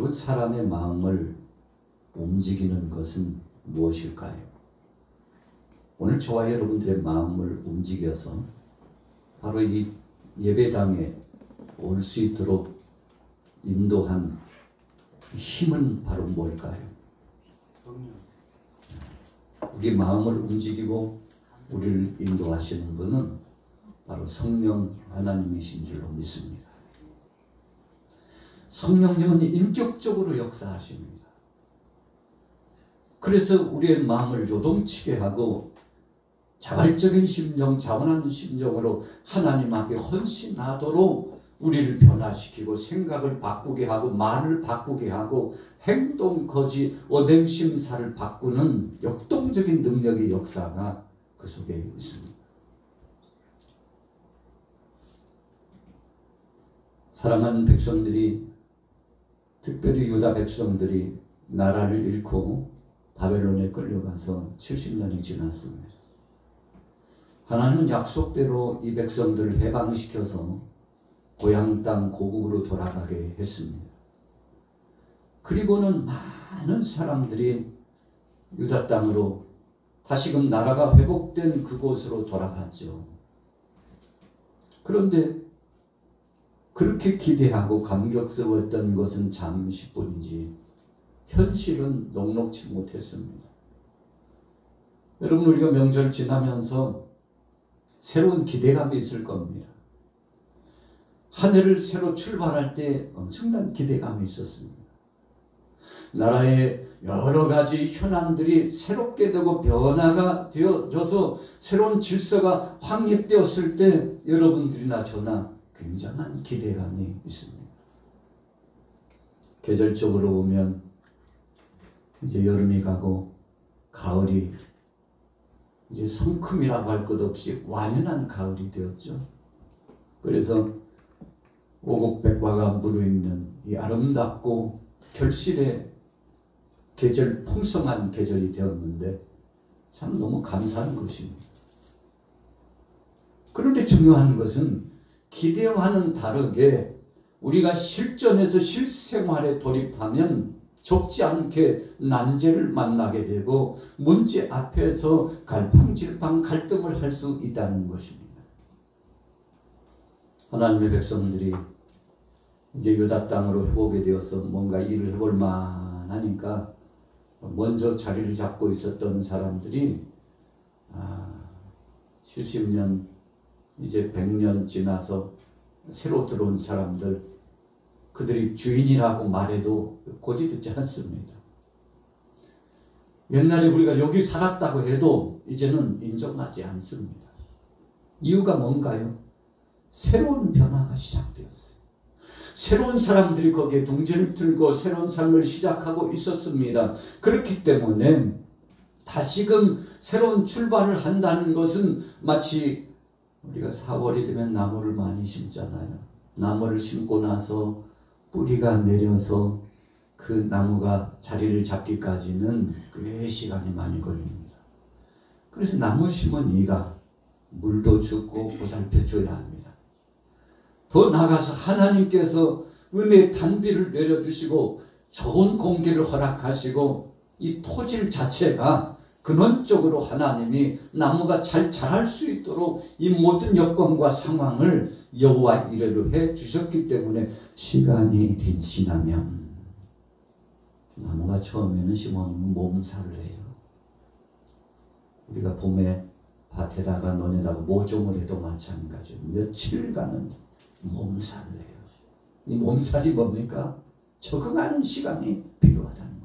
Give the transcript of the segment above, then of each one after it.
여러분, 사람의 마음을 움직이는 것은 무엇일까요? 오늘 저와 여러분들의 마음을 움직여서 바로 이 예배당에 올 수 있도록 인도한 힘은 바로 뭘까요? 우리 마음을 움직이고 우리를 인도하시는 분은 바로 성령 하나님이신 줄로 믿습니다. 성령님은 인격적으로 역사하십니다. 그래서 우리의 마음을 요동치게 하고 자발적인 심정, 자원하는 심정으로 하나님 앞에 헌신하도록 우리를 변화시키고 생각을 바꾸게 하고 말을 바꾸게 하고 행동, 거짓, 오뎅심사를 바꾸는 역동적인 능력의 역사가 그 속에 있습니다. 사랑하는 백성들이, 특별히 유다 백성들이 나라를 잃고 바벨론에 끌려가서 70년이 지났습니다. 하나님은 약속대로 이 백성들을 해방시켜서 고향 땅 고국으로 돌아가게 했습니다. 그리고는 많은 사람들이 유다 땅으로 다시금 나라가 회복된 그곳으로 돌아갔죠. 그런데 그렇게 기대하고 감격스러웠던 것은 잠시뿐이지 현실은 녹록지 못했습니다. 여러분, 우리가 명절 지나면서 새로운 기대감이 있을 겁니다. 한 해를 새로 출발할 때 엄청난 기대감이 있었습니다. 나라의 여러 가지 현안들이 새롭게 되고 변화가 되어져서 새로운 질서가 확립되었을 때 여러분들이나 저나 굉장한 기대감이 있습니다. 계절적으로 보면 이제 여름이 가고 가을이 이제 성큼이라고 할 것 없이 완연한 가을이 되었죠. 그래서 오곡백과가 무르익는 이 아름답고 결실의 계절, 풍성한 계절이 되었는데 참 너무 감사한 것입니다. 그런데 중요한 것은 기대와는 다르게 우리가 실전에서 실생활에 돌입하면 적지 않게 난제를 만나게 되고 문제 앞에서 갈팡질팡 갈등을 할 수 있다는 것입니다. 하나님의 백성들이 이제 유다 땅으로 해보게 되어서 뭔가 일을 해볼 만하니까 먼저 자리를 잡고 있었던 사람들이 70년 이제 100년 지나서 새로 들어온 사람들, 그들이 주인이라고 말해도 고지 듣지 않습니다. 옛날에 우리가 여기 살았다고 해도 이제는 인정하지 않습니다. 이유가 뭔가요? 새로운 변화가 시작되었어요. 새로운 사람들이 거기에 둥지를 들고 새로운 삶을 시작하고 있었습니다. 그렇기 때문에 다시금 새로운 출발을 한다는 것은 마치 우리가 4월이 되면 나무를 많이 심잖아요. 나무를 심고 나서 뿌리가 내려서 그 나무가 자리를 잡기까지는 꽤 시간이 많이 걸립니다. 그래서 나무 심은 이가 물도 주고 보살펴 줘야 합니다. 더 나아가서 하나님께서 은혜의 단비를 내려주시고 좋은 공기를 허락하시고 이 토질 자체가 근원적으로 하나님이 나무가 잘 자랄 수 있도록 이 모든 여건과 상황을 여호와 이레로 해 주셨기 때문에 시간이 지나면 나무가 처음에는 심어놓으면 몸살을 해요. 우리가 봄에 밭에다가 논에다가 모종을 해도 마찬가지예요. 며칠간은 몸살을 해요. 이 몸살이 뭡니까? 적응하는 시간이 필요하다는 거예요.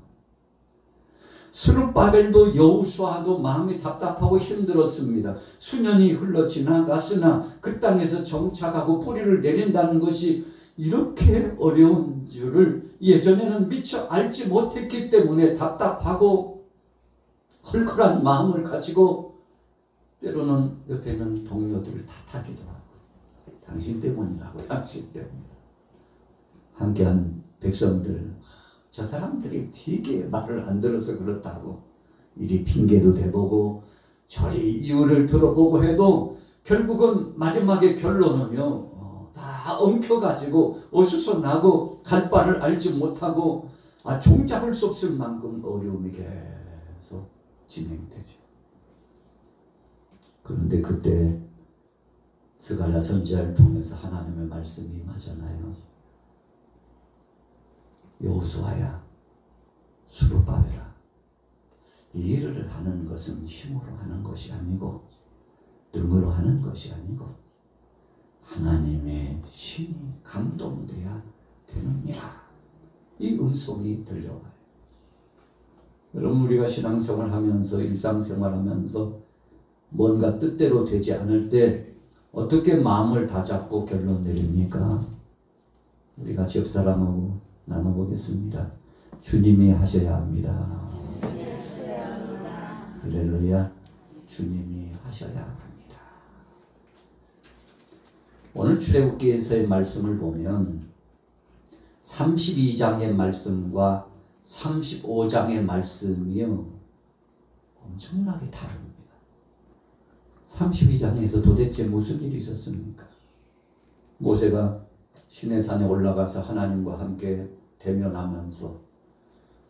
스룹바벨도 여호수아도 마음이 답답하고 힘들었습니다. 수년이 흘러 지나갔으나 그 땅에서 정착하고 뿌리를 내린다는 것이 이렇게 어려운 줄을 예전에는 미처 알지 못했기 때문에 답답하고 컬컬한 마음을 가지고 때로는 옆에 있는 동료들을 탓하기도 하고 당신 때문이라고, 당신 때문이라고. 함께한 백성들, 저 사람들이 되게 말을 안 들어서 그렇다고 이리 핑계도 대보고 저리 이유를 들어보고 해도 결국은 마지막에 결론은요, 다 엉켜가지고 어수선하고 갈 바를 알지 못하고 종잡을 수 없을 만큼 어려움이 계속 진행되죠. 그런데 그때 스가랴 선지자를 통해서 하나님의 말씀이 임하잖아요. 여호수아야, 수르바벨아, 이 일을 하는 것은 힘으로 하는 것이 아니고 능으로 하는 것이 아니고 하나님의 신이 감동돼야 되느니라. 이 음성이 들려와요. 여러분, 우리가 신앙생활하면서 일상생활하면서 뭔가 뜻대로 되지 않을 때 어떻게 마음을 다잡고 결론 내립니까? 우리가 옆사람하고 나눠보겠습니다. 주님이 하셔야 합니다. 할렐루야. 주님이 하셔야 합니다. 오늘 출애굽기에서의 말씀을 보면 32장의 말씀과 35장의 말씀이요, 엄청나게 다릅니다. 32장에서 도대체 무슨 일이 있었습니까? 모세가 시내산에 올라가서 하나님과 함께 대면하면서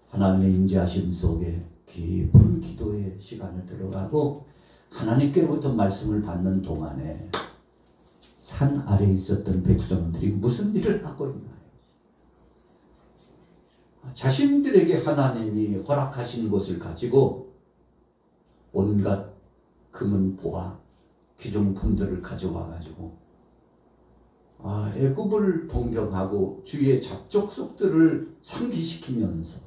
하나님의 인자하심 속에 깊은 기도의 시간을 들어가고 하나님께로부터 말씀을 받는 동안에 산 아래에 있었던 백성들이 무슨 일을 하고 있나요? 자신들에게 하나님이 허락하신 것을 가지고 온갖 금은보화 귀중품들을 가져와 가지고 애굽을 동경하고 주의 잡족속들을 상기시키면서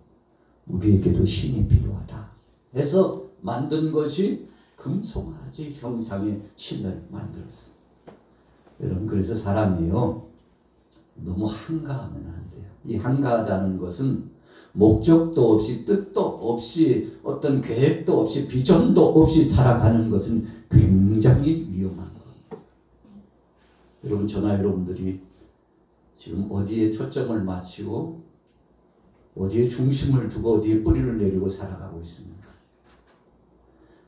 우리에게도 신이 필요하다 해서 만든 것이 금송아지 형상의 신을 만들었습니다. 여러분, 그래서 사람이요, 너무 한가하면 안 돼요. 이 한가하다는 것은 목적도 없이 뜻도 없이 어떤 계획도 없이 비전도 없이 살아가는 것은 굉장히 위험한 겁니다. 여러분, 저나 여러분들이 지금 어디에 초점을 맞추고 어디에 중심을 두고 어디에 뿌리를 내리고 살아가고 있습니까?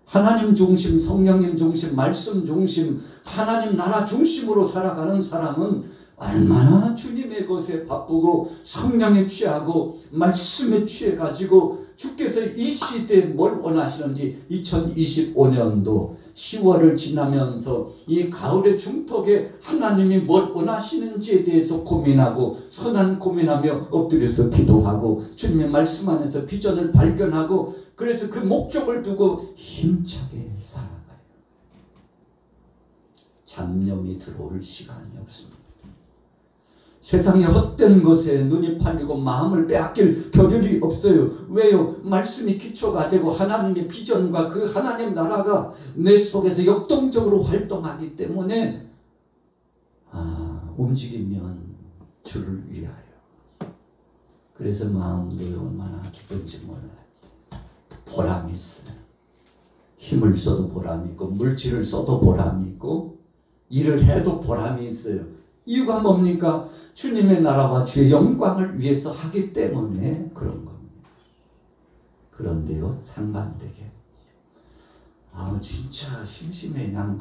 하나님 중심, 성령님 중심, 말씀 중심, 하나님 나라 중심으로 살아가는 사람은 얼마나 주님의 것에 바쁘고 성령에 취하고 말씀에 취해가지고 주께서 이 시대에 뭘 원하시는지 2025년도 10월을 지나면서 이 가을의 중턱에 하나님이 뭘 원하시는지에 대해서 고민하고 선한 고민하며 엎드려서 기도하고 주님의 말씀 안에서 비전을 발견하고 그래서 그 목적을 두고 힘차게 살아가요. 잡념이 들어올 시간이 없습니다. 세상의 헛된 것에 눈이 팔리고 마음을 빼앗길 겨를이 없어요. 왜요? 말씀이 기초가 되고 하나님의 비전과 그 하나님 나라가 내 속에서 역동적으로 활동하기 때문에 움직이면 주를 위하여. 그래서 마음도 얼마나 기쁜지 몰라요. 보람이 있어요. 힘을 써도 보람이 있고 물질을 써도 보람이 있고 일을 해도 보람이 있어요. 이유가 뭡니까? 주님의 나라와 주의 영광을 위해서 하기 때문에 그런 겁니다. 그런데요, 상반되게 진짜 심심해, 그냥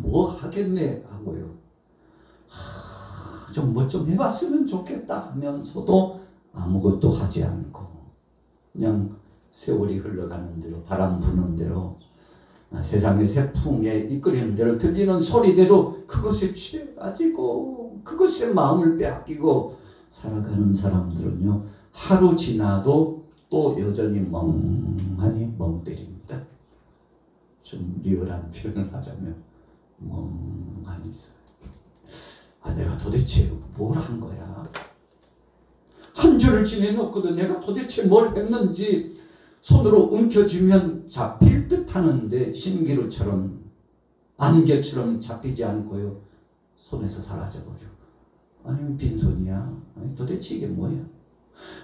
뭐 하겠네 하고요, 좀 뭐 좀 해봤으면 좋겠다 하면서도 아무것도 하지 않고 그냥 세월이 흘러가는 대로 바람 부는 대로 세상의 세풍에 이끌리는 대로 들리는 소리대로 그것에 취해가지고 그것에 마음을 빼앗기고 살아가는 사람들은요, 하루 지나도 또 여전히 멍하니 멍 때립니다. 좀 리얼한 표현을 하자면 멍하니 있어요. 내가 도대체 뭘 한 거야? 한 주를 지내놓고도 내가 도대체 뭘 했는지 손으로 움켜쥐면 잡힐 듯 하는데 신기루처럼 안개처럼 잡히지 않고요, 손에서 사라져버려. 아니면 빈손이야? 도대체 이게 뭐야?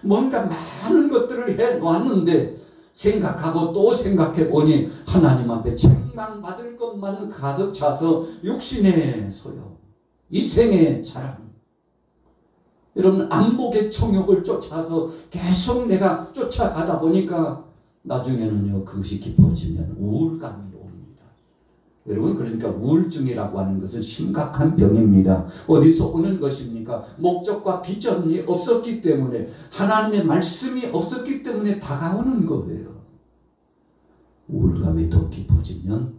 뭔가 많은 것들을 해놓았는데 생각하고 또 생각해보니 하나님 앞에 책망받을 것만 가득 차서 육신의 소용, 이생의 자랑, 여러분 안목의 청욕을 쫓아서 계속 내가 쫓아가다 보니까 나중에는요, 그것이 깊어지면 우울감이 옵니다. 여러분, 그러니까 우울증이라고 하는 것은 심각한 병입니다. 어디서 오는 것입니까? 목적과 비전이 없었기 때문에, 하나님의 말씀이 없었기 때문에 다가오는 거예요. 우울감이 더 깊어지면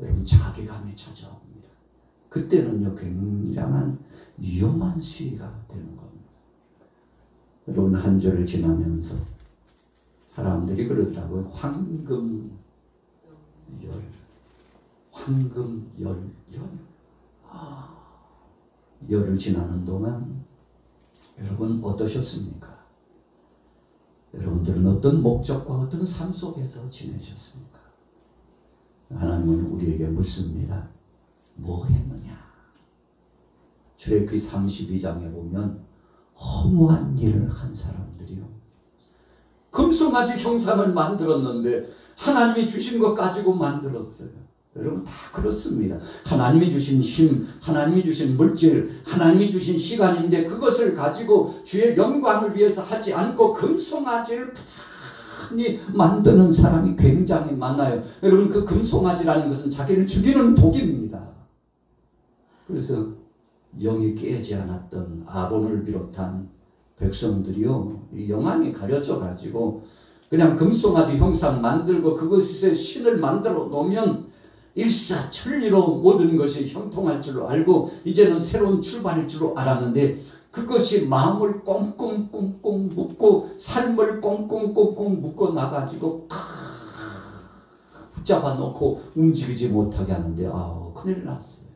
여러분 자괴감이 찾아옵니다. 그때는요 굉장한 위험한 시기가 되는 겁니다. 여러분, 한 주를 지나면서 사람들이 그러더라고요. 황금열. 열을 지나는 동안 여러분 어떠셨습니까? 여러분들은 어떤 목적과 어떤 삶 속에서 지내셨습니까? 하나님은 우리에게 묻습니다. 뭐 했느냐? 출애굽기 32장에 보면 허무한 일을 한 사람들이요, 금송아지 형상을 만들었는데 하나님이 주신 것 가지고 만들었어요. 여러분, 다 그렇습니다. 하나님이 주신 힘, 하나님이 주신 물질, 하나님이 주신 시간인데 그것을 가지고 주의 영광을 위해서 하지 않고 금송아지를 부단히 만드는 사람이 굉장히 많아요. 여러분, 그 금송아지라는 것은 자기를 죽이는 독입니다. 그래서 영이 깨지 않았던 아론을 비롯한 백성들이요, 이 영안이 가려져 가지고 그냥 금송아지 형상 만들고 그것에 신을 만들어 놓으면 일사천리로 모든 것이 형통할 줄로 알고 이제는 새로운 출발일 줄로 알았는데, 그것이 마음을 꽁꽁꽁꽁 묶고 삶을 꽁꽁꽁꽁 묶어 놔가지고 붙잡아 놓고 움직이지 못하게 하는데, 큰일 났어요.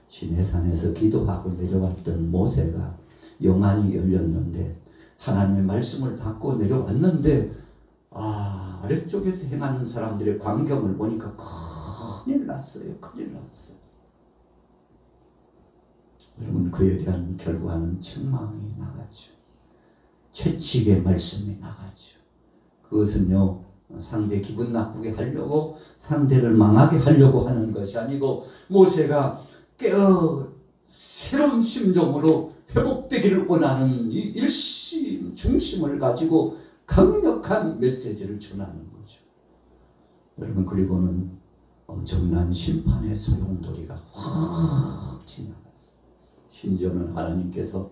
시내산에서 기도하고 내려왔던 모세가 영안이 열렸는데, 하나님의 말씀을 받고 내려왔는데, 아래쪽에서 행하는 사람들의 광경을 보니까 큰일 났어요. 큰일 났어요. 여러분, 그에 대한 결과는 책망이 나갔죠. 채찍의 말씀이 나갔죠. 그것은요, 상대 기분 나쁘게 하려고, 상대를 망하게 하려고 하는 것이 아니고, 모세가 깨어 새로운 심정으로 회복되기를 원하는 이 일심 중심을 가지고 강력한 메시지를 전하는 거죠. 여러분, 그리고는 엄청난 심판의 소용돌이가 확 지나갔어요. 심지어는 하나님께서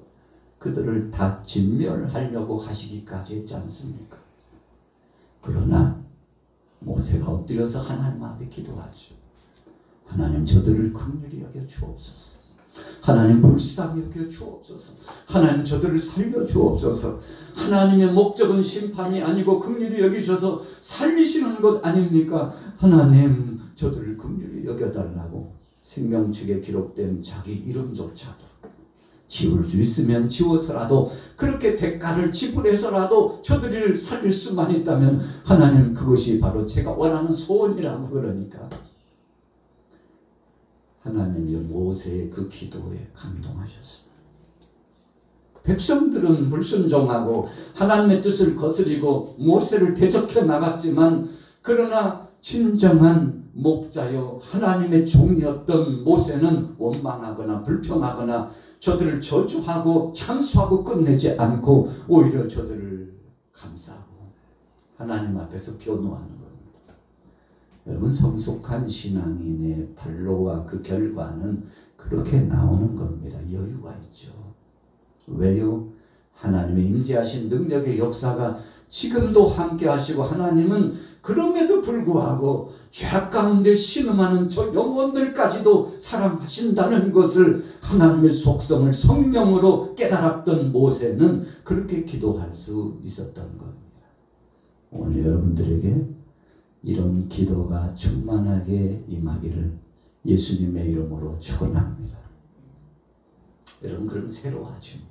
그들을 다 진멸하려고 하시기까지 했지 않습니까? 그러나 모세가 엎드려서 하나님 앞에 기도하죠. 하나님, 저들을 긍휼히 여겨 주옵소서. 하나님, 불쌍히 여겨 주옵소서. 하나님, 저들을 살려 주옵소서. 하나님의 목적은 심판이 아니고 긍휼히 여기셔서 살리시는 것 아닙니까? 하나님, 저들을 긍휼히 여겨달라고 생명책에 기록된 자기 이름조차도 지울 수 있으면 지워서라도, 그렇게 대가를 지불해서라도 저들을 살릴 수만 있다면 하나님, 그것이 바로 제가 원하는 소원이라고. 그러니까 하나님이 모세의 그 기도에 감동하셨습니다. 백성들은 불순종하고 하나님의 뜻을 거스리고 모세를 대적해 나갔지만, 그러나 진정한 목자요 하나님의 종이었던 모세는 원망하거나 불평하거나 저들을 저주하고 참수하고 끝내지 않고 오히려 저들을 감싸고 하나님 앞에서 변호하는 겁니다. 여러분, 성숙한 신앙인의 발로와 그 결과는 그렇게 나오는 겁니다. 여유가 있죠. 왜요? 하나님의 임재하신 능력의 역사가 지금도 함께 하시고, 하나님은 그럼에도 불구하고 죄악 가운데 신음하는 저 영혼들까지도 사랑하신다는 것을, 하나님의 속성을 성령으로 깨달았던 모세는 그렇게 기도할 수 있었던 겁니다. 오늘 여러분들에게 이런 기도가 충만하게 임하기를 예수님의 이름으로 축원합니다. 여러분, 그럼 새로워집니다.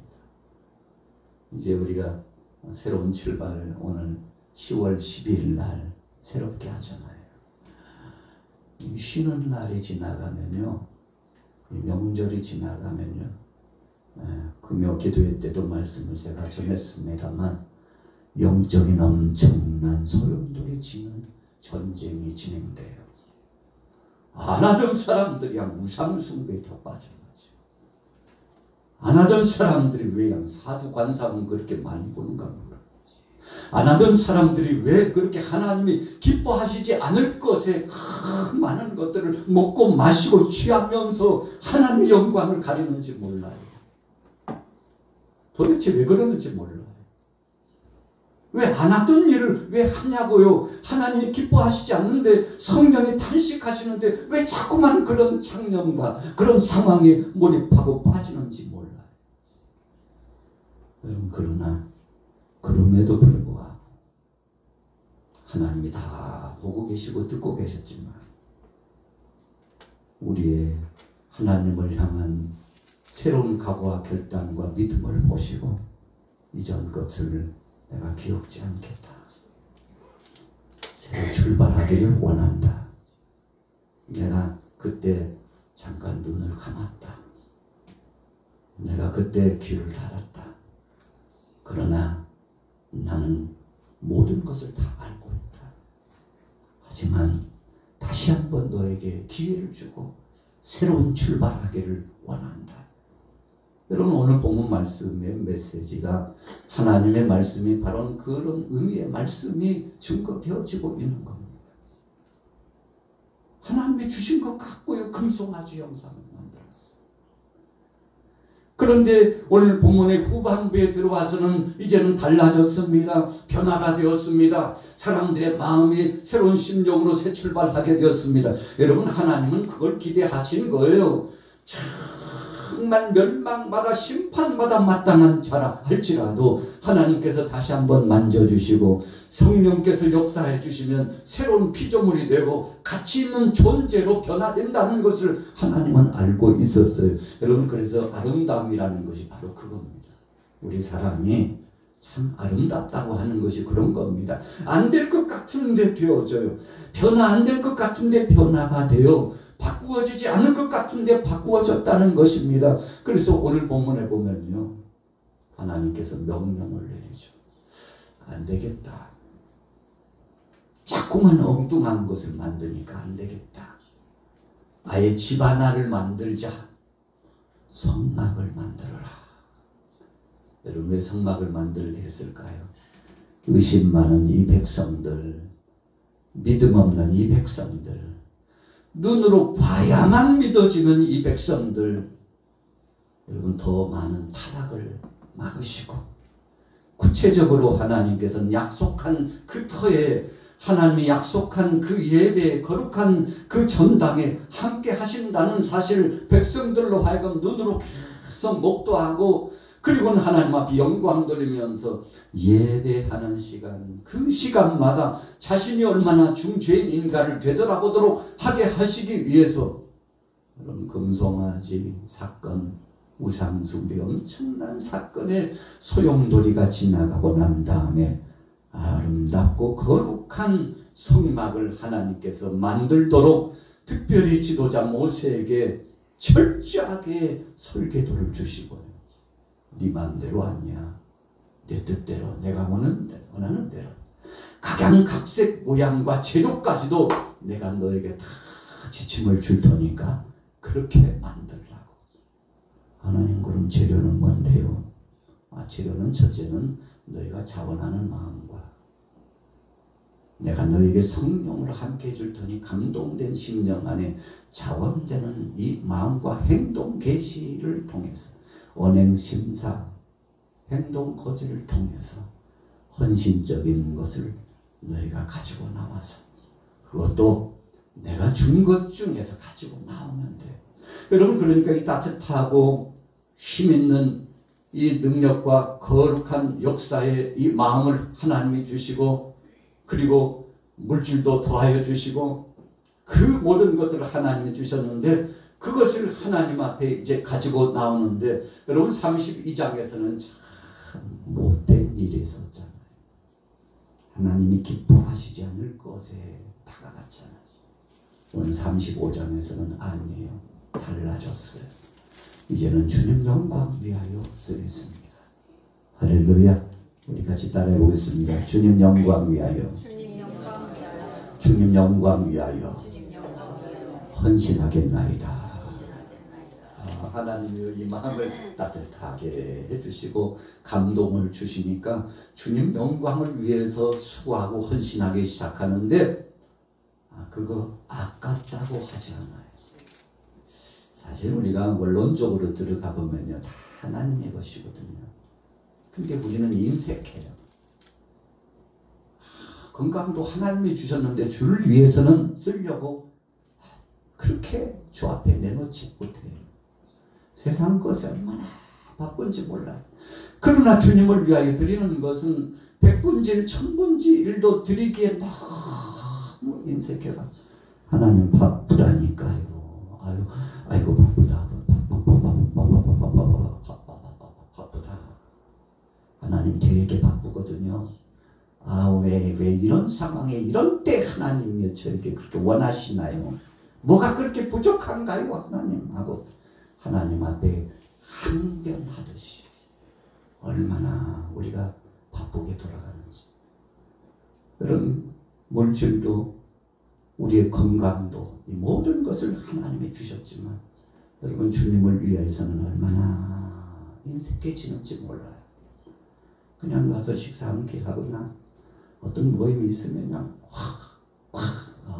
이제 우리가 새로운 출발을 오늘 10월 12일 날 새롭게 하잖아요. 쉬는 날이 지나가면요, 명절이 지나가면요, 금요 기도회 때도 말씀을 제가 전했습니다만, 영적인 엄청난 소용돌이 치는 전쟁이 진행돼요. 안 하던 사람들이 그냥 우상숭배에 더 빠져나죠. 안 하던 사람들이 왜 그냥 사주 관상은 그렇게 많이 보는가 몰라. 안 하던 사람들이 왜 그렇게 하나님이 기뻐하시지 않을 것에 많은 것들을 먹고 마시고 취하면서 하나님의 영광을 가리는지 몰라요. 도대체 왜 그러는지 몰라요. 왜 안 하던 일을 왜 하냐고요. 하나님이 기뻐하시지 않는데, 성령이 탄식하시는데 왜 자꾸만 그런 창념과 그런 상황에 몰입하고 빠지는지 몰라요. 여러분, 그러나 그럼에도 불구하고 하나님이 다 보고 계시고 듣고 계셨지만 우리의 하나님을 향한 새로운 각오와 결단과 믿음을 보시고 이전 것을 내가 기억지 않겠다. 새로 출발하기를 원한다. 내가 그때 잠깐 눈을 감았다. 내가 그때 귀를 닫았다. 그러나 나는 모든 것을 다 알고 있다. 하지만 다시 한번 너에게 기회를 주고 새로운 출발하기를 원한다. 여러분, 오늘 본문 말씀의 메시지가 하나님의 말씀이 바로 그런 의미의 말씀이 증거되어지고 있는 겁니다. 하나님이 주신 것 같고요. 금송아지 형상을 만들었어요. 그런데 오늘 본문의 후반부에 들어와서는 이제는 달라졌습니다. 변화가 되었습니다. 사람들의 마음이 새로운 심령으로 새 출발하게 되었습니다. 여러분, 하나님은 그걸 기대하신 거예요. 정말 멸망마다 심판마다 마땅한 자라 할지라도 하나님께서 다시 한번 만져주시고 성령께서 역사해 주시면 새로운 피조물이 되고 가치 있는 존재로 변화된다는 것을 하나님은 알고 있었어요. 여러분, 그래서 아름다움이라는 것이 바로 그겁니다. 우리 사랑이 참 아름답다고 하는 것이 그런 겁니다. 안 될 것 같은데 되어져요. 변화 안 될 것 같은데 변화가 돼요. 바꾸어지지 않을 것 같은데 바꾸어졌다는 것입니다. 그래서 오늘 본문에 보면요, 하나님께서 명령을 내리죠. 안 되겠다. 자꾸만 엉뚱한 것을 만드니까 안 되겠다. 아예 집 하나를 만들자. 성막을 만들어라. 여러분, 왜 성막을 만들게 했을까요? 의심 많은 이 백성들, 믿음 없는 이 백성들, 눈으로 봐야만 믿어지는 이 백성들, 여러분, 더 많은 타락을 막으시고 구체적으로 하나님께서는 약속한 그 터에, 하나님이 약속한 그 예배에, 거룩한 그 전당에 함께 하신다는 사실, 백성들로 하여금 눈으로 계속 목도하고 그리고는 하나님 앞에 영광 돌리면서 예배하는 시간, 그 시간마다 자신이 얼마나 중죄인인가를 되돌아보도록 하게 하시기 위해서 여러분, 금송아지 사건, 우상숭배 엄청난 사건의 소용돌이가 지나가고 난 다음에 아름답고 거룩한 성막을 하나님께서 만들도록 특별히 지도자 모세에게 철저하게 설계도를 주시고요. 네 마음대로 아니야. 내 뜻대로, 내가 원하는 대로 각양각색 모양과 재료까지도 내가 너에게 다 지침을 줄 테니까 그렇게 만들라고. 하나님, 그럼 재료는 뭔데요? 재료는 첫째는 너희가 자원하는 마음과 내가 너에게 성령으로 함께 해줄 테니 감동된 심령 안에 자원되는 이 마음과 행동 계시를 통해서 언행심사, 행동 거지를 통해서 헌신적인 것을 너희가 가지고 나와서 그것도 내가 준 것 중에서 가지고 나오면 돼. 여러분, 그러니까 이 따뜻하고 힘있는 이 능력과 거룩한 역사의 이 마음을 하나님이 주시고 그리고 물질도 더하여 주시고 그 모든 것들을 하나님이 주셨는데 그것을 하나님 앞에 이제 가지고 나오는데 여러분, 32장에서는 참 못된 일이 있었잖아요. 하나님이 기뻐하시지 않을 것에 다가갔잖아요. 오늘 35장에서는 아니에요. 달라졌어요. 이제는 주님 영광 위하여 쓰겠습니다. 할렐루야. 우리 같이 따라해 보겠습니다. 주님 영광 위하여, 주님 영광 위하여 헌신하겠나이다. 하나님의 이 마음을 따뜻하게 해주시고 감동을 주시니까 주님 영광을 위해서 수고하고 헌신하기 시작하는데 그거 아깝다고 하지 않아요. 사실 우리가 원론적으로 들어가 보면요, 다 하나님의 것이거든요. 근데 우리는 인색해요. 건강도 하나님이 주셨는데 주를 위해서는 쓰려고 그렇게 주 앞에 내놓지 못해요. 세상 것에 얼마나 바쁜지 몰라요. 그러나 주님을 위하여 드리는 것은 백분질 천분질도 드리기에 너무 인색해가 하나님 바쁘다니까요. 아이고 바쁘다. 바쁘다. 하나님 되게 바쁘거든요. 왜 이런 상황에 이런 때 하나님이 저에게 그렇게 원하시나요? 뭐가 그렇게 부족한가요? 하나님 하고 하나님 앞에 항변하듯이 얼마나 우리가 바쁘게 돌아가는지. 그런 물질도 우리의 건강도 이 모든 것을 하나님이 주셨지만 여러분 주님을 위해서는 얼마나 인색해지는지 몰라요. 그냥 가서 식사 함께 하거나 어떤 모임이 있으면 그냥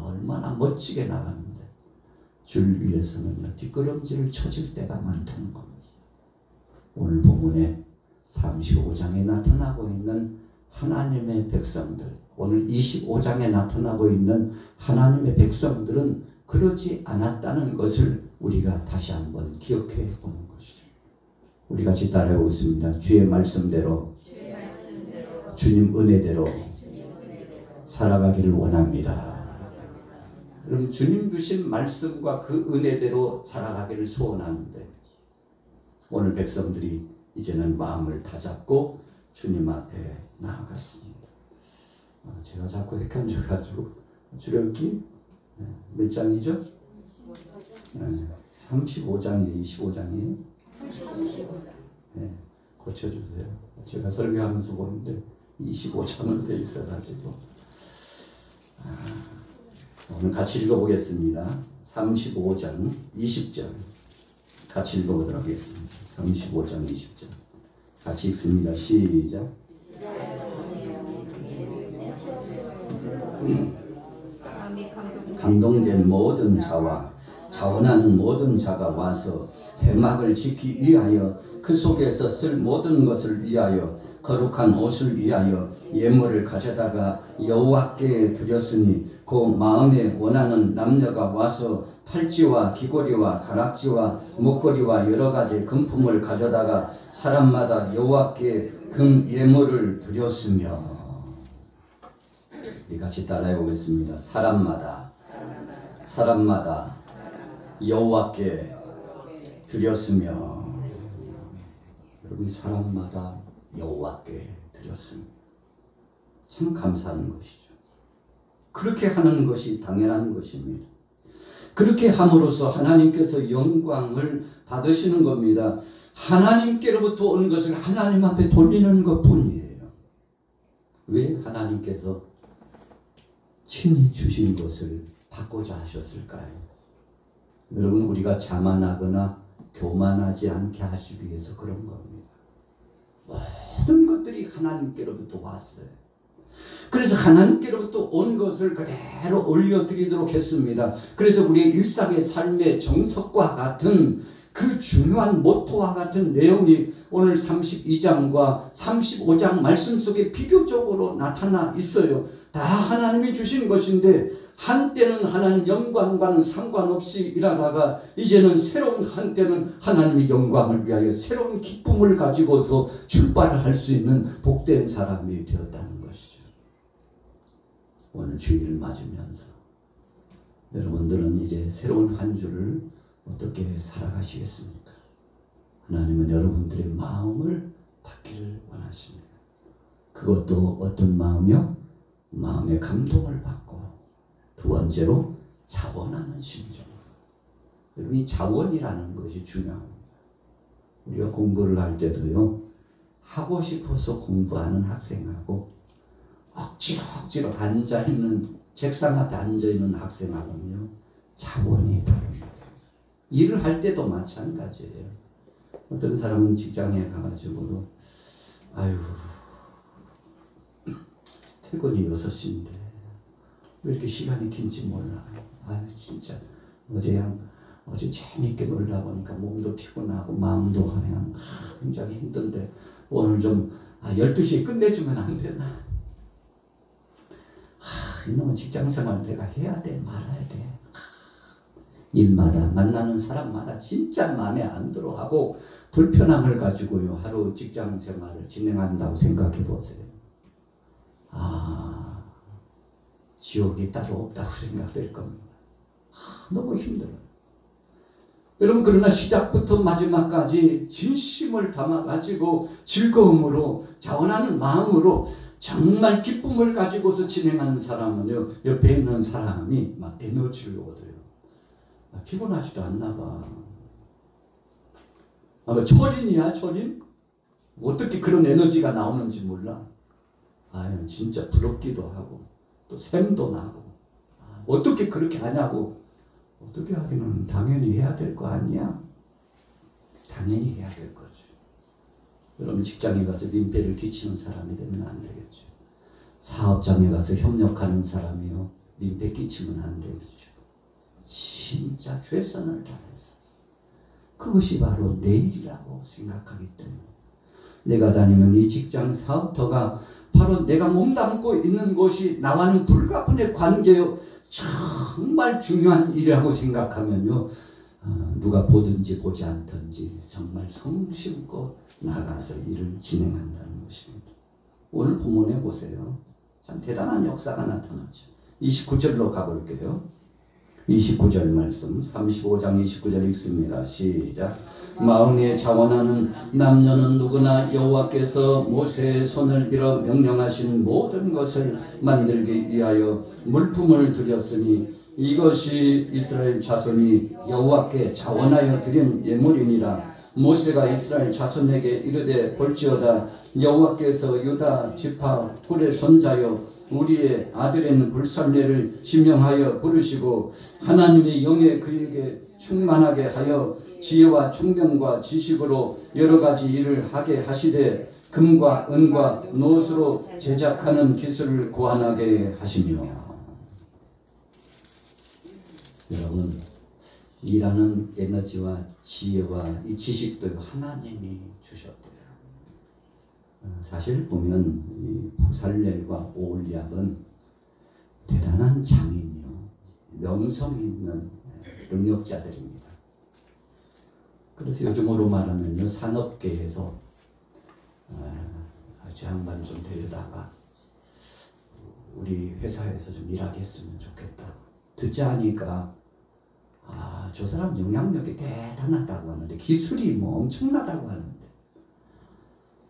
얼마나 멋지게 나가는데 주를 위해서는 뒷걸음질을 쳐질 때가 많다는 겁니다. 오늘 본문에 35장에 나타나고 있는 하나님의 백성들, 오늘 25장에 나타나고 있는 하나님의 백성들은 그러지 않았다는 것을 우리가 다시 한번 기억해 보는 것이죠. 우리 같이 따라해 보겠습니다. 주의 말씀대로, 주님 은혜대로 살아가기를 원합니다. 그럼 주님 주신 말씀과 그 은혜대로 살아가기를 소원하는데 오늘 백성들이 이제는 마음을 다잡고 주님 앞에 나아갔습니다. 제가 자꾸 헷갈려가지고 주력기 몇 장이죠? 35장이에요? 25장이에요? 35장. 네, 고쳐주세요. 제가 설교하면서 보는데 25장은 돼 있어가지고 오늘 같이 읽어보겠습니다. 35장 20절 같이 읽어보도록 하겠습니다. 35장 20절 같이 읽습니다. 시작. 감동된 모든 자와 자원하는 모든 자가 와서 회막을 짓기 위하여 그 속에서 쓸 모든 것을 위하여 거룩한 옷을 위하여 예물을 가져다가 여호와께 드렸으니 그 마음에 원하는 남녀가 와서 팔찌와 귀고리와 가락지와 목걸이와 여러 가지 금품을 가져다가 사람마다 여호와께 금 예물을 드렸으며. 우리 같이 따라해 보겠습니다. 사람마다 여호와께 드렸으며. 여러분 사람마다 여호와께 드렸습니다. 참 감사한 것이죠. 그렇게 하는 것이 당연한 것입니다. 그렇게 함으로써 하나님께서 영광을 받으시는 겁니다. 하나님께로부터 온 것을 하나님 앞에 돌리는 것뿐이에요. 왜 하나님께서 친히 주신 것을 받고자 하셨을까요? 여러분 우리가 자만하거나 교만하지 않게 하시기 위해서 그런 겁니다. 모든 것들이 하나님께로부터 왔어요. 그래서 하나님께로부터 온 것을 그대로 올려드리도록 했습니다. 그래서 우리의 일상의 삶의 정석과 같은 그 중요한 모토와 같은 내용이 오늘 32장과 35장 말씀 속에 비교적으로 나타나 있어요. 다 하나님이 주신 것인데 한때는 하나님 영광과는 상관없이 일하다가 이제는 새로운 한때는 하나님의 영광을 위하여 새로운 기쁨을 가지고서 출발을 할 수 있는 복된 사람이 되었다는 것이죠. 오늘 주일을 맞으면서 여러분들은 이제 새로운 한 주를 어떻게 살아가시겠습니까? 하나님은 여러분들의 마음을 받기를 원하십니다. 그것도 어떤 마음이요? 마음의 감동을 받고 두 번째로 자원하는 심정. 여러분 이 자원이라는 것이 중요합니다. 우리가 공부를 할 때도요. 하고 싶어서 공부하는 학생하고 억지로 앉아있는 책상 앞에 앉아있는 학생하고는요. 자원이 다릅니다. 일을 할 때도 마찬가지예요. 어떤 사람은 직장에 가가지고도 아유 퇴근이 6시인데 왜 이렇게 시간이 긴지 몰라. 아유 진짜 어제 재밌게 놀다 보니까 몸도 피곤하고 마음도 그냥 굉장히 힘든데 오늘 좀 12시에 끝내주면 안 되나. 이놈은 직장생활 내가 해야 돼 말아야 돼. 일마다 만나는 사람마다 진짜 마음에 안 들어 하고 불편함을 가지고요 하루 직장생활을 진행한다고 생각해 보세요. 지옥이 따로 없다고 생각될 겁니다. 너무 힘들어요. 여러분 그러나 시작부터 마지막까지 진심을 담아가지고 즐거움으로 자원하는 마음으로 정말 기쁨을 가지고서 진행하는 사람은요 옆에 있는 사람이 막 에너지를 얻어요. 피곤하지도 않나 봐. 철인이야 철인? 어떻게 그런 에너지가 나오는지 몰라. 진짜 부럽기도 하고 또 샘도 나고 어떻게 그렇게 하냐고. 어떻게 하기는 당연히 해야 될 거 아니야? 당연히 해야 될 거죠. 여러분 직장에 가서 민폐를 끼치는 사람이 되면 안 되겠죠. 사업장에 가서 협력하는 사람이요 민폐 끼치면 안 되겠죠. 진짜 최선을 다해서 그것이 바로 내 일이라고 생각하기 때문에 내가 다니는 이 직장 사업터가 바로 내가 몸담고 있는 곳이 나와는 불가분의 관계요 정말 중요한 일이라고 생각하면요 누가 보든지 보지 않든지 정말 성심껏 나가서 일을 진행한다는 것입니다. 오늘 본문에 보세요. 참 대단한 역사가 나타나죠. 29절로 가볼게요. 29절 말씀 35장 29절 읽습니다. 시작. 마음에 자원하는 남녀는 누구나 여호와께서 모세의 손을 빌어 명령하신 모든 것을 만들기 위하여 물품을 드렸으니 이것이 이스라엘 자손이 여호와께 자원하여 드린 예물이니라. 모세가 이스라엘 자손에게 이르되 볼지어다 여호와께서 유다 지파 훌의 손자여 우리의 아들인 불살레를 지명하여 부르시고 하나님의 영에 그에게 충만하게 하여 지혜와 총명과 지식으로 여러 가지 일을 하게 하시되 금과 은과 노수로 제작하는 기술을 고안하게 하시며. 여러분 일하는 에너지와 지혜와 이 지식도 하나님이 주셨대요. 사실 보면 이 부살렐과 오홀리압은 대단한 장인이요 명성 있는 능력자들입니다. 그래서 요즘으로 말하면요 산업계에서 저 양반 좀 데려다가 우리 회사에서 좀 일하게 했으면 좋겠다. 듣자 하니까 저 사람 영향력이 대단하다고 하는데 기술이 뭐 엄청나다고 하는데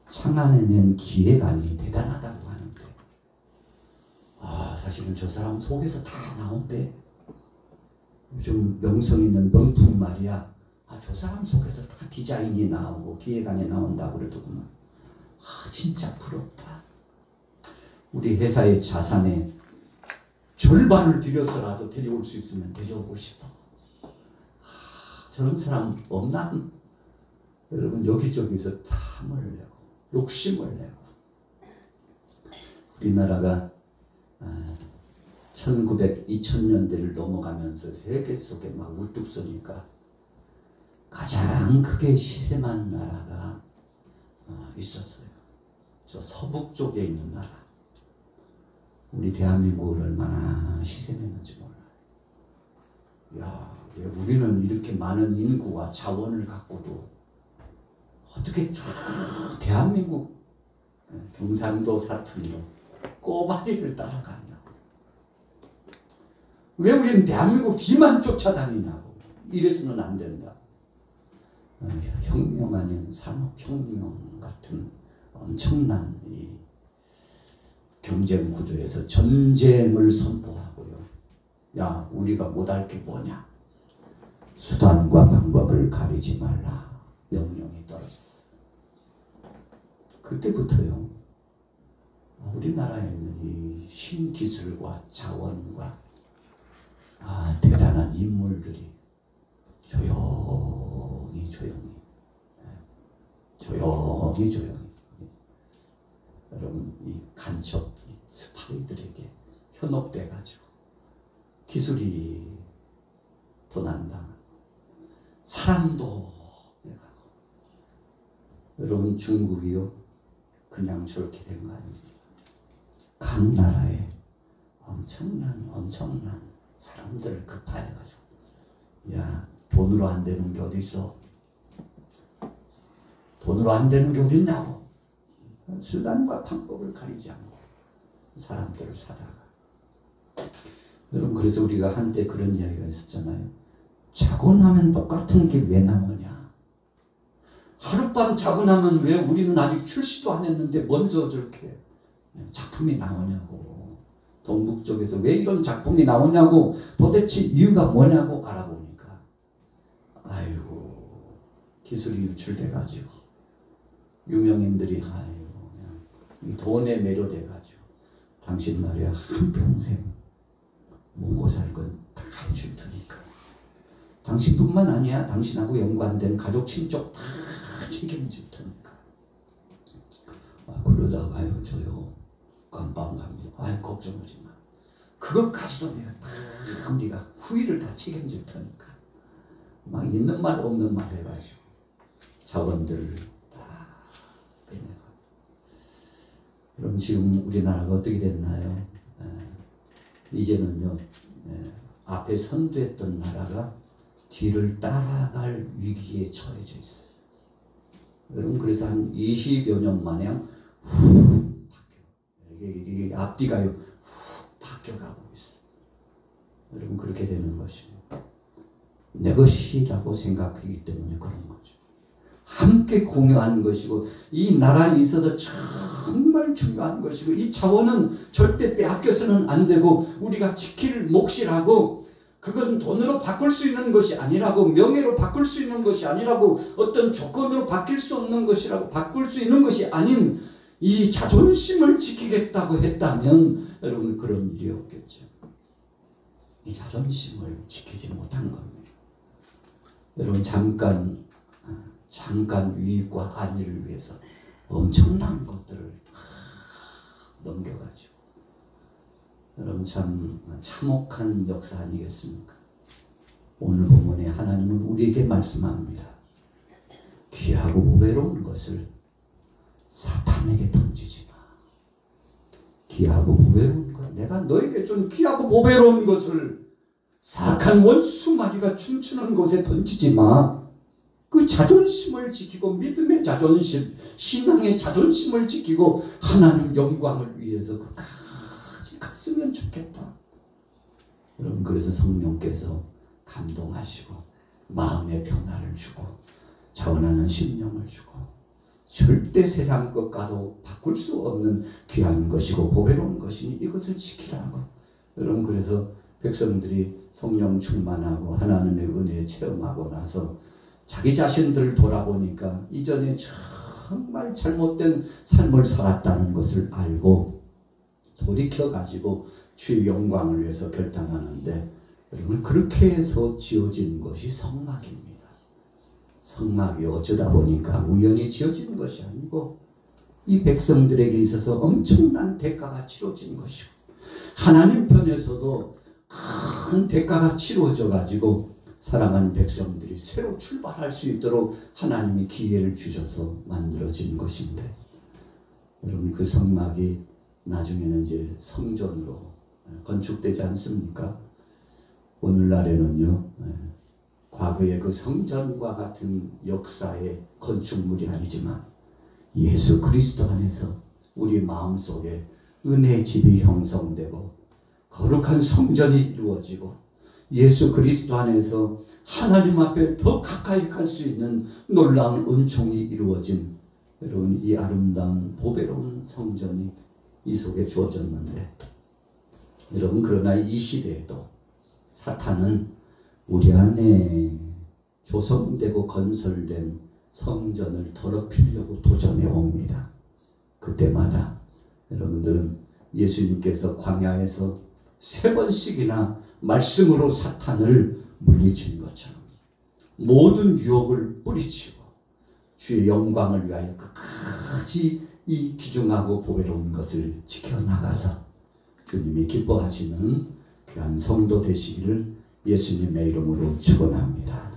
창안해낸 기획안이 대단하다고 하는데 사실은 저 사람 속에서 다 나온대. 요즘 명성 있는 명품 말이야. 저 사람 속에서 다 디자인이 나오고 기획안이 나온다고 그러더구만. 진짜 부럽다. 우리 회사의 자산의 절반을 들여서라도 데려올 수 있으면 데려오고 싶어. 저런 사람 없나? 여러분 여기저기서 탐을 내고 욕심을 내고 우리나라가 2000년대를 넘어가면서 세계 속에 막 우뚝 서니까 가장 크게 시샘한 나라가 있었어요. 저 서북 쪽에 있는 나라. 우리 대한민국을 얼마나 시샘했는지 몰라요. 왜 우리는 이렇게 많은 인구와 자원을 갖고도 어떻게 쭉 대한민국 경상도 사투리로 꼬마리를 따라가냐고. 왜 우리는 대한민국 뒤만 쫓아다니냐고. 이래서는 안 된다. 혁명 아닌 산업혁명 같은 엄청난 이 경쟁 구도에서 전쟁을 선포하고요. 우리가 못할 게 뭐냐. 수단과 방법을 가리지 말라. 명령이 떨어졌어. 그때부터요. 우리나라에 있는 이 신기술과 자원과 대단한 인물들이 조용히 여러분 이 간첩 이 스파이들에게 현혹돼 가지고 기술이 도난당하고 사람도 빼가고. 여러분 중국이요 그냥 저렇게 된 거 아닙니다. 각 나라에 엄청난 사람들을 급파해가지고, 야 돈으로 안 되는 게 어디 있어? 돈으로 안 되는 게 어디 있냐고. 수단과 방법을 가리지 않고 사람들을 사다가. 여러분 그래서 우리가 한때 그런 이야기가 있었잖아요. 자고 나면 똑같은 게 왜 나오냐. 하룻밤 자고 나면 왜 우리는 아직 출시도 안 했는데 먼저 저렇게 작품이 나오냐고. 동북 쪽에서 왜 이런 작품이 나오냐고. 도대체 이유가 뭐냐고 알아보니까 아이고 기술이 유출돼 가지고 유명인들이 아이고 그냥 이 돈에 매료돼 가지고 당신 말이야 한평생 먹고 살 건 다 해줄 테니까 당신뿐만 아니야 당신하고 연관된 가족 친족 다 책임질 테니까. 그러다가요 저요 깜빵 갑니다. 아이 걱정하지 마. 그것까지도 내가 다 우리가 후일을 다 책임질 테니까. 막 있는 말 없는 말 해가지고 자원들을 다 빼내가. 그럼 지금 우리나라가 어떻게 됐나요? 이제는요 앞에 선두했던 나라가 뒤를 따라갈 위기에 처해져 있어요. 여러분 그래서 한 20여 년 만에 훅 바뀌어. 이게 앞뒤가요 훅 바뀌어가고 있어요. 여러분 그렇게 되는 것입니다. 내 것이라고 생각하기 때문에 그런 거죠. 함께 공유하는 것이고 이 나라에 있어서 정말 중요한 것이고 이 자원은 절대 빼앗겨서는 안 되고 우리가 지킬 몫이라고. 그것은 돈으로 바꿀 수 있는 것이 아니라고, 명예로 바꿀 수 있는 것이 아니라고, 어떤 조건으로 바뀔 수 없는 것이라고, 바꿀 수 있는 것이 아닌 이 자존심을 지키겠다고 했다면 여러분 그런 일이 없겠죠. 이 자존심을 지키지 못한 겁니다. 여러분 잠깐 유익과 안위를 위해서 엄청난 것들을 넘겨가지고 여러분 참 참혹한 역사 아니겠습니까? 오늘 본문에 하나님은 우리에게 말씀합니다. 귀하고 보배로운 것을 사탄에게 던지지 마. 귀하고 보배로운 것, 내가 너에게 좀 귀하고 보배로운 것을 사악한 원수마귀가 춤추는 곳에 던지지 마. 그 자존심을 지키고 믿음의 자존심, 신앙의 자존심을 지키고 하나님 영광을 위해서 끝까지 갔으면 좋겠다. 여러분 그래서 성령께서 감동하시고 마음의 변화를 주고 자원하는 심령을 주고 절대 세상 것과도 바꿀 수 없는 귀한 것이고 보배로운 것이니 이것을 지키라고. 여러분 그래서 백성들이 성령 충만하고 하나님의 은혜 체험하고 나서 자기 자신들을 돌아보니까 이전에 정말 잘못된 삶을 살았다는 것을 알고 돌이켜가지고 주의 영광을 위해서 결단하는데 여러분 그렇게 해서 지어진 것이 성막입니다. 성막이 어쩌다 보니까 우연히 지어진 것이 아니고 이 백성들에게 있어서 엄청난 대가가 치러진 것이고 하나님 편에서도 큰 대가가 치러져 가지고 사랑하는 백성들이 새로 출발할 수 있도록 하나님이 기회를 주셔서 만들어진 것인데 여러분 그 성막이 나중에는 이제 성전으로 건축되지 않습니까? 오늘날에는요 과거의 그 성전과 같은 역사의 건축물이 아니지만 예수 그리스도 안에서 우리 마음속에 은혜의 집이 형성되고 거룩한 성전이 이루어지고 예수 그리스도 안에서 하나님 앞에 더 가까이 갈 수 있는 놀라운 은총이 이루어진 여러분 이 아름다운 보배로운 성전이 이 속에 주어졌는데 여러분 그러나 이 시대에도 사탄은 우리 안에 조성되고 건설된 성전을 더럽히려고 도전해 옵니다. 그때마다 여러분들은 예수님께서 광야에서 3번씩이나 말씀으로 사탄을 물리친 것처럼 모든 유혹을 뿌리치고 주의 영광을 위하여 끝까지 이 귀중하고 보배로운 것을 지켜나가서 주님이 기뻐하시는 귀한 성도 되시기를 예수님의 이름으로 축원합니다.